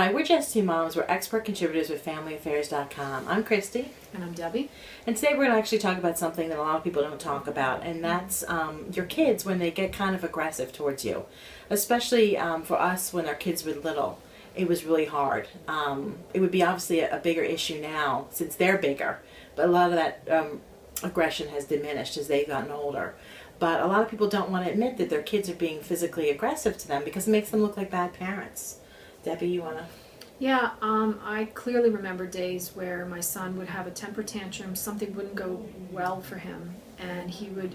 Hi, we're Just Two Moms. We're expert contributors with FamilyAffaires.com. I'm Christy. And I'm Debbie. And today we're going to actually talk about something that a lot of people don't talk about, and that's your kids when they get kind of aggressive towards you. Especially for us when our kids were little. It was really hard. It would be obviously a bigger issue now since they're bigger, but a lot of that aggression has diminished as they've gotten older. But a lot of people don't want to admit that their kids are being physically aggressive to them because it makes them look like bad parents. Debbie, you want to? Yeah, I clearly remember days where my son would have a temper tantrum, something wouldn't go well for him, and he would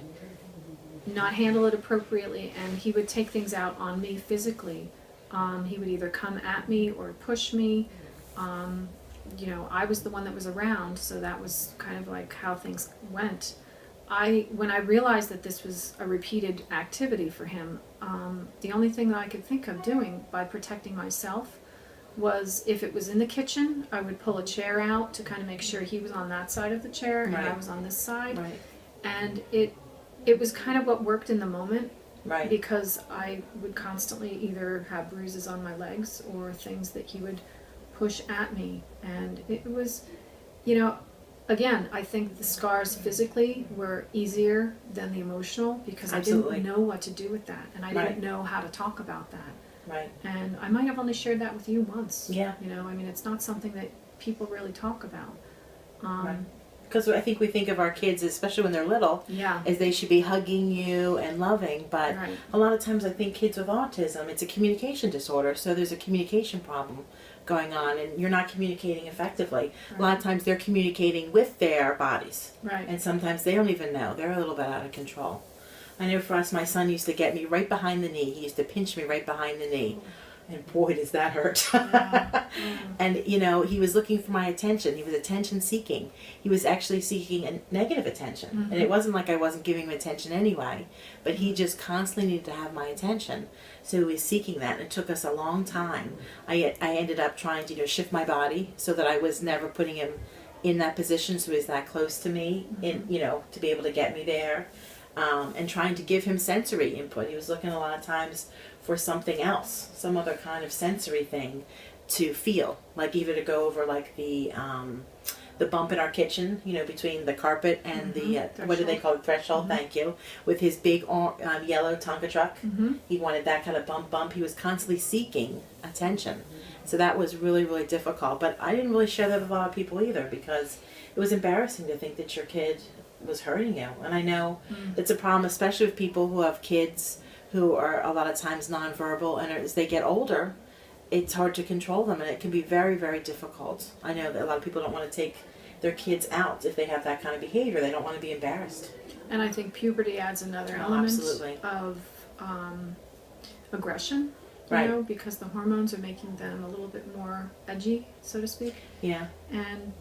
not handle it appropriately, and he would take things out on me physically. He would either come at me or push me. I was the one that was around, so that was kind of like how things went. When I realized that this was a repeated activity for him, the only thing that I could think of doing by protecting myself was if it was in the kitchen, I would pull a chair out to kind of make sure he was on that side of the chair and I was on this side. Right. And it was kind of what worked in the moment. Right. Because I would constantly either have bruises on my legs or things that he would push at me. And it was, again, I think the scars physically were easier than the emotional because Absolutely. I didn't know what to do with that. And I didn't know how to talk about that. Right. And I might have only shared that with you once. Yeah. It's not something that people really talk about. Right. Because I think we think of our kids, especially when they're little, as they should be hugging you and loving. But a lot of times I think kids with autism, it's a communication disorder, so there's a communication problem going on, and you're not communicating effectively. A lot of times they're communicating with their bodies. Right. And sometimes they don't even know. They're a little bit out of control. I know for us, my son used to get me right behind the knee. He used to pinch me right behind the knee. And boy, does that hurt. And, he was looking for my attention. He was attention seeking. He was actually seeking a negative attention. And it wasn't like I wasn't giving him attention anyway, but he just constantly needed to have my attention. So he was seeking that, and it took us a long time. I ended up trying to shift my body so that I was never putting him in that position so he was that close to me, to be able to get me there. And trying to give him sensory input. He was looking a lot of times for something else, some other kind of sensory thing to feel, like either to go over like the bump in our kitchen, between the carpet and the what do they call it, threshold? Thank you. With his big yellow Tonka truck, he wanted that kind of bump. He was constantly seeking attention, so that was really, really difficult. But I didn't really share that with a lot of people either because it was embarrassing to think that your kid was hurting you. And I know it's a problem, especially with people who have kids who are a lot of times nonverbal, and as they get older, it's hard to control them, and it can be very, very difficult. I know that a lot of people don't want to take their kids out if they have that kind of behavior. They don't want to be embarrassed. And I think puberty adds another element of aggression, because the hormones are making them a little bit more edgy, so to speak. Yeah. And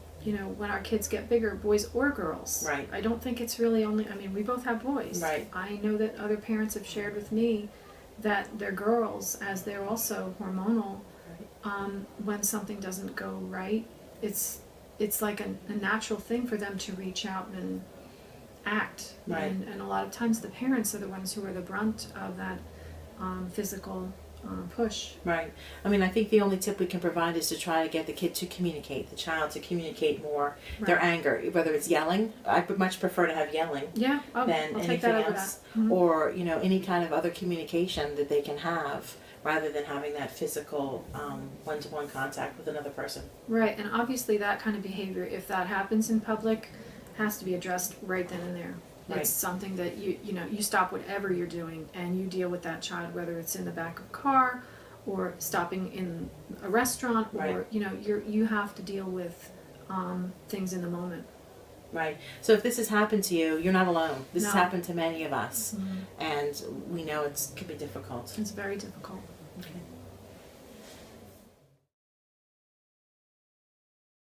when our kids get bigger, boys or girls. Right. I don't think it's really only, we both have boys. Right. I know that other parents have shared with me that their girls, as they're also hormonal, when something doesn't go right, it's like a natural thing for them to reach out and act. Right. And a lot of times the parents are the ones who are the brunt of that physical push. Right. I think the only tip we can provide is to try to get the kid to communicate, the child to communicate more their anger, whether it's yelling. I would much prefer to have yelling than anything else, or any kind of other communication that they can have rather than having that physical one-to-one contact with another person. Right, and obviously that kind of behavior, if that happens in public, has to be addressed right then and there. It's something that you stop whatever you're doing and you deal with that child, whether it's in the back of a car or stopping in a restaurant, or you have to deal with things in the moment. Right. So if this has happened to you, you're not alone. This has happened to many of us, and we know it can be difficult. It's very difficult. Okay.